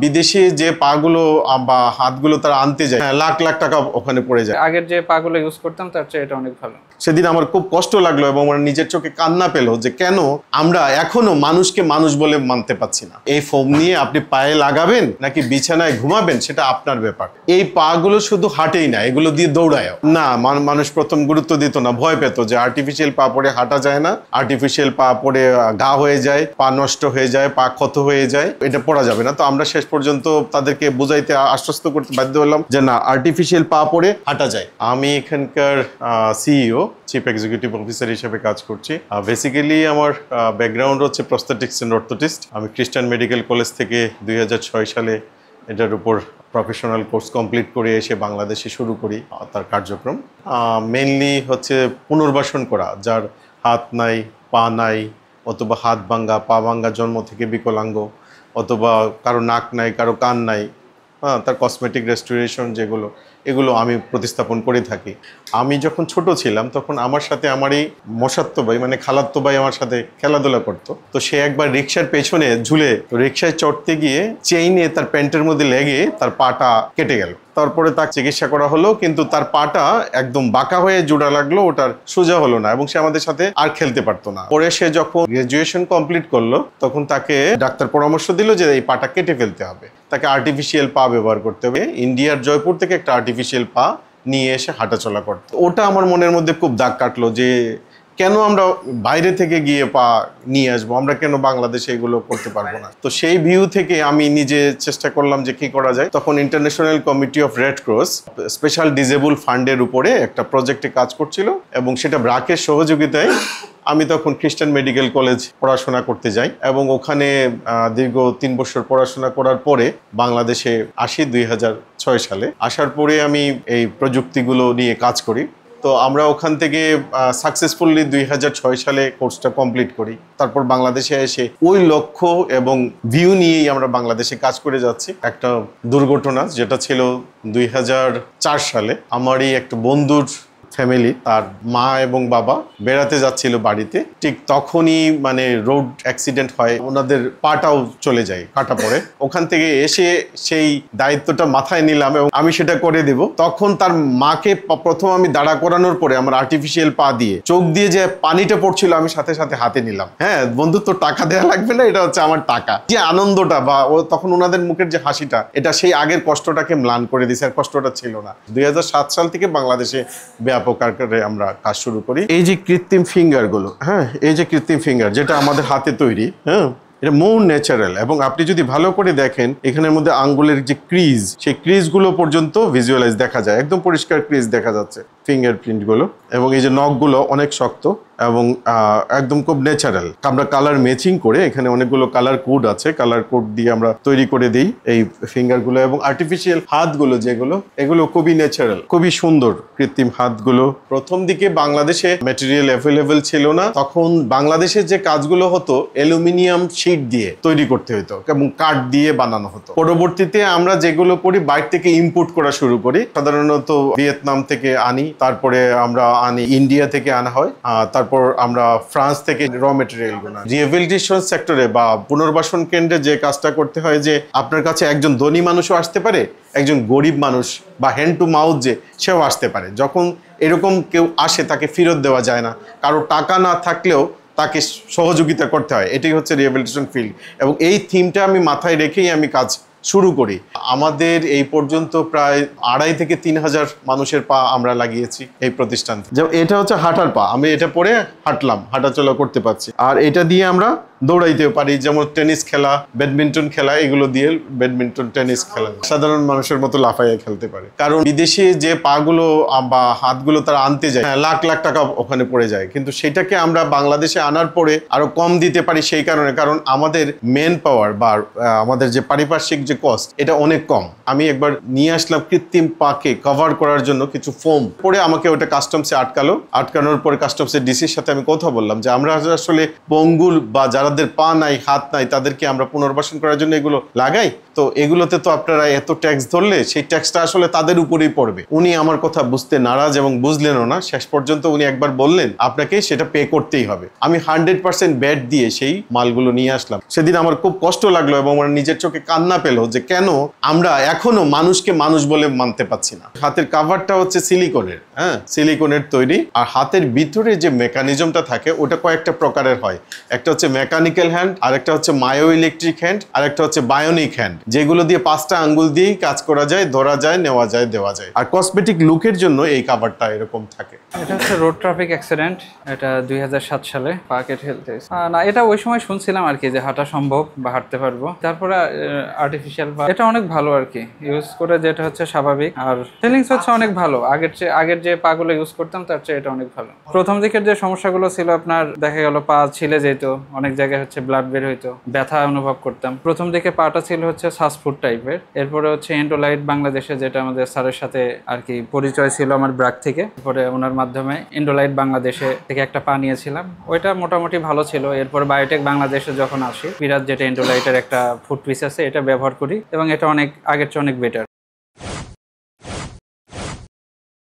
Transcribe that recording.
বিদেশি যে পাগুলো বা হাতগুলো তারা আনতে যায়, লাখ লাখ টাকা ওখানে পড়ে যায়। আগের যে পাগুলো ইউজ করতাম তার চেয়ে এটা অনেক ভালো। সেদিন আমার খুব কষ্ট লাগলো এবং আমার নিজের চোখে কান্না পেলো যে কেন আমরা এখনো মানুষকে মানুষ বলে মানতে পারছি না। এই ফোম নিয়ে আপনি পায়ে লাগাবেন নাকি বিছানায় ঘুমাবেন সেটা আপনার ব্যাপার। এই পাগুলো শুধু হাঁটেই না, এগুলো দিয়ে দৌড়ায় না। মানুষ প্রথম গুরুত্ব দিত না, ভয় পেত যে আর্টিফিশিয়াল পা পরে হাঁটা যায় না, আর্টিফিশিয়াল পা পরে ঘা হয়ে যায়, পা নষ্ট হয়ে যায়, পা ক্ষত হয়ে যায়, এটা পরা যাবে না। তো আমরা শেষ পর্যন্ত তাদেরকে বুঝাইতে আশ্বস্ত করতে বাধ্য হলাম যে না, আর্টিফিশিয়াল পা পরে হাঁটা যায়। আমি এখানকার সিইও, চিফ এক্সিকিউটিভ অফিসার হিসেবে কাজ করছি। বেসিক্যালি আমার ব্যাকগ্রাউন্ড হচ্ছে প্রস্থেটিক্স অ্যান্ড অর্থোটিস্ট। আমি খ্রিস্টান মেডিকেল কলেজ থেকে 2006 সালে এটার উপর প্রফেশনাল কোর্স কমপ্লিট করে এসে বাংলাদেশে শুরু করি তার কার্যক্রম। মেইনলি হচ্ছে পুনর্বাসন করা, যার হাত নাই, পা নাই, অথবা হাত ভাঙ্গা, পা ভাঙ্গা, জন্ম থেকে বিকলাঙ্গ, অথবা কারো নাক নাই, কারো কান নাই, তার কসমেটিক রেস্টোরেশন এগুলো আমি প্রতিস্থাপন করে থাকি। আমি যখন ছোট ছিলাম তখন আমার সাথে আমার এই মশাত্তো ভাই, মানে খালাত্তো ভাই আমার সাথে খেলাধুলা করতো। তো সে একবার রিক্সার পেছনে ঝুলে রিক্সায় চড়তে গিয়ে চেইনে তার প্যান্টের মধ্যে লেগে তার পাটা কেটে গেল। তারপরে তার চিকিৎসা করা হলো, কিন্তু তার পাটা একদম বাঁকা হয়ে জোড়া লাগলো, ওটার সোজা হলো না এবং সে আমাদের সাথে আর খেলতে পারতো না। পরে সে যখন গ্রাজুয়েশন কমপ্লিট করলো তখন তাকে ডাক্তার পরামর্শ দিল যে এই পাটা কেটে ফেলতে হবে, তাকে আর্টিফিশিয়াল পা ব্যবহার করতে হবে। ইন্ডিয়ার জয়পুর থেকে একটা আর্টিফিশিয়াল পা নিয়ে এসে হাঁটাচলা করতো। ওটা আমার মনের মধ্যে খুব দাগ কাটলো যে কেন আমরা বাইরে থেকে গিয়ে পা নিয়ে আসবো, আমরা কেন বাংলাদেশে এগুলো করতে পারবো না। তো সেই ভিউ থেকে আমি নিজে চেষ্টা করলাম যে কি করা যায়। তখন international committee of red cross special disable ফান্ডের উপরে একটা প্রজেক্টে কাজ করছিল এবং সেটা ব্রাকের সহযোগিতায় আমি তখন খ্রিস্টান মেডিকেল কলেজ পড়াশোনা করতে যাই এবং ওখানে দীর্ঘ 3 বছর পড়াশোনা করার পরে বাংলাদেশে আসি 2006 সালে। আসার পরে আমি এই প্রযুক্তিগুলো নিয়ে কাজ করি। তো আমরা ওখান থেকে সাকসেসফুলি 2006 সালে কোর্সটা কমপ্লিট করি। তারপর বাংলাদেশে এসে ওই লক্ষ্য এবং ভিউ নিয়েই আমরা বাংলাদেশে কাজ করে যাচ্ছি। একটা দুর্ঘটনা যেটা ছিল 2004 সালে, আমারই একটা বন্ধুর ফ্যামিলি, তার মা এবং বাবা বেড়াতে যাচ্ছিল বাড়িতে, ঠিক তখনই মানে রোড অ্যাক্সিডেন্ট হয়, ওনাদের পাটাও চলে যায়, কাটা পড়ে। ওখান থেকে এসে সেই দায়িত্বটা মাথায় নিলাম এবং আমি সেটা করে দেব। তখন তার মাকে প্রথম আমি দাঁড়া করানোর পরে আমার আর্টিফিশিয়াল পা দিয়ে চোখ দিয়ে যে পানিটা পড়ছিল আমি সাথে সাথে হাতে নিলাম। হ্যাঁ বন্ধু, তো টাকা দেওয়া লাগবে না, এটা হচ্ছে আমার টাকা। যে আনন্দটা বা তখন ওনাদের মুখের যে হাসিটা, এটা সেই আগের কষ্টটাকে ম্লান করে দিয়েছে, আর কষ্টটা ছিল না। 2007 সাল থেকে বাংলাদেশে ব্যাপক আকারে আমরা কাজ শুরু করি। এই যে কৃত্রিম ফিঙ্গার গুলো, এই যে কৃত্রিম ফিঙ্গার যেটা আমাদের হাতে তৈরি, এটা মোর ন্যাচারাল। এবং আপনি যদি ভালো করে দেখেন এখানের মধ্যে আঙ্গুলের যে ক্রিজ, সেই ক্রিজ গুলো পর্যন্ত ভিজুয়ালাইজ দেখা যায়, একদম পরিষ্কার ক্রিজ দেখা যাচ্ছে ফিঙ্গারপ্রিন্ট গুলো। এবং এই যে নখগুলো অনেক শক্ত এবং একদম খুব ন্যাচারাল। আমরা কালার ম্যাচিং করে, এখানে অনেকগুলো কালার কোড আছে, কালার কোড দিয়ে আমরা তৈরি করে দিই এই ফিঙ্গারগুলো। এবং আর্টিফিশিয়াল হাতগুলো যেগুলো, এগুলো খুবই ন্যাচারাল, খুবই সুন্দর কৃত্রিম হাতগুলো। প্রথম দিকে বাংলাদেশে ম্যাটেরিয়াল অ্যাভেলেবেল ছিল না, তখন বাংলাদেশে যে কাজগুলো হতো অ্যালুমিনিয়াম শিট দিয়ে তৈরি করতে হতো এবং কাঠ দিয়ে বানানো হতো। পরবর্তীতে আমরা যেগুলো করি বাইরে থেকে ইম্পোর্ট করা শুরু করি, সাধারণত ভিয়েতনাম থেকে আনি, তারপরে আমরা আনি ইন্ডিয়া থেকে আনা হয়, তারপর আমরা ফ্রান্স থেকে র মেটেরিয়াল গুলো। রিহ্যাবিলিটেশন সেক্টরে বা পুনর্বাসন কেন্দ্রে যে কাজটা করতে হয় যে আপনার কাছে একজন ধনী মানুষও আসতে পারে, একজন গরিব মানুষ বা হ্যান্ড টু মাউথ যে সেও আসতে পারে। যখন এরকম কেউ আসে তাকে ফেরত দেওয়া যায় না, কারো টাকা না থাকলেও তাকে সহযোগিতা করতে হয়। এটাই হচ্ছে রিহ্যাবিলিটেশন ফিল্ড এবং এই থিমটা আমি মাথায় রেখেই আমি কাজ শুরু করি। আমাদের এই পর্যন্ত প্রায় 2,500 থেকে 3,000 মানুষের পা আমরা লাগিয়েছি এই প্রতিষ্ঠান। যেমন এটা হচ্ছে হাঁটার পা, আমি এটা পরে হাঁটলাম, হাঁটাচলা করতে পারছি। আর এটা দিয়ে আমরা দৌড়াইতে পারি, যেমন টেনিস খেলা, ব্যাডমিন্টন খেলা, এগুলো দিয়ে ব্যাডমিন্টন, টেনিস খেলা সাধারণ মানুষের মতো লাফাইয়া খেলতে পারে। কারণ বিদেশি যে পাগুলো বা হাতগুলো তারা আনতে যায়, লাখ লাখ টাকা ওখানে পড়ে যায়, কিন্তু সেটাকে আমরা বাংলাদেশে আনার পরে আরো কম দিতে পারি সেই কারণে, কারণ আমাদের মেন পাওয়ার বা আমাদের যে পারিপার্শ্বিক যে কস্ট, এটা অনেক কম। আমি একবার নিয়ে আসলাম কৃত্রিম পাকে কভার করার জন্য কিছু ফোম, পরে আমাকে ওটা কাস্টমসে আটকানোর পরে কাস্টমসের ডিসির সাথে আমি কথা বললাম যে আমরা আসলে পঙ্গুল বা যারা যাদের পা নাই হাত নাই তাদেরকে আমরা পুনর্বাসন করার জন্য এগুলো লাগাই। তো এগুলোতে তো আপনারা এত ট্যাক্স ধরলে সেই ট্যাক্সটা আসলে তাদের উপরেই পড়বে। উনি আমার কথা বুঝতে নারাজ এবং বুঝলেনও না। শেষ পর্যন্ত উনি একবার বললেন আপনাকে সেটা পে করতেই হবে। আমি 100% ব্যাট দিয়ে সেই মালগুলো নিয়ে আসলাম। সেদিন আমার খুব কষ্ট লাগলো এবং আমার নিজের চোখে কান্না পেলো যে কেন আমরা এখনো মানুষকে মানুষ বলে মানতে পারছি না। হাতের কাভারটা হচ্ছে সিলিকনের, সিলিকনের তৈরি। আর হাতের ভিতরে যে মেকানিজমটা থাকে ওটা কয়েকটা প্রকারের হয়। একটা হচ্ছে মেকানিক্যাল হ্যান্ড, আরেকটা হচ্ছে মায়ো ইলেকট্রিক হ্যান্ড, আরেকটা হচ্ছে বায়োনিক হ্যান্ড, যেগুলো দিয়ে 5টা আঙ্গুল দিয়েই কাজ করা যায়, ধরা যায়, নেওয়া যায়, দেওয়া যায়। আর কসমেটিক লুকের জন্য এই কাভারটা এরকম থাকে। এটা হচ্ছে রোড ট্রাফিক অ্যাক্সিডেন্ট, এটা 2007 সালে পাকেট হেলথ। না, এটা ওই সময় শুনছিলাম আর কি যে হাঁটা সম্ভব বা হাঁটতে পারবো। তারপরে আর্টিফিশিয়াল পা, এটা অনেক ভালো আর কি ইউজ করে, যেটা হচ্ছে স্বাভাবিক। আর ফিলিংস হচ্ছে অনেক ভালো, আগের যে পাগুলো ইউজ করতাম তার চেয়ে এটা অনেক ভালো। প্রথম দিকের যে সমস্যাগুলো ছিল, আপনার দেখা গেল পা ছিলে যেত, অনেক জায়গায় হচ্ছে ব্লাড বের হইতো, ব্যথা অনুভব করতাম। প্রথম দিকে পাটা ছিল হচ্ছে সাসফুড টাইপের। এরপরে হচ্ছে এন্ডোলাইট বাংলাদেশে, যেটা আমাদের স্যারের সাথে আর কি পরিচয় ছিল আমার ব্র্যাক থেকে, পরে ওনার মাধ্যমে এন্ডোলাইট বাংলাদেশে থেকে একটা পা নিয়েছিলাম, ওইটা মোটামুটি ভালো ছিল। এরপর বায়োটেক বাংলাদেশে যখন আসি, বিরাট যেটা এন্ডোলাইটের একটা ফুড পিস আছে, এটা ব্যবহার করি এবং এটা অনেক আগের চেয়ে অনেক বেটার।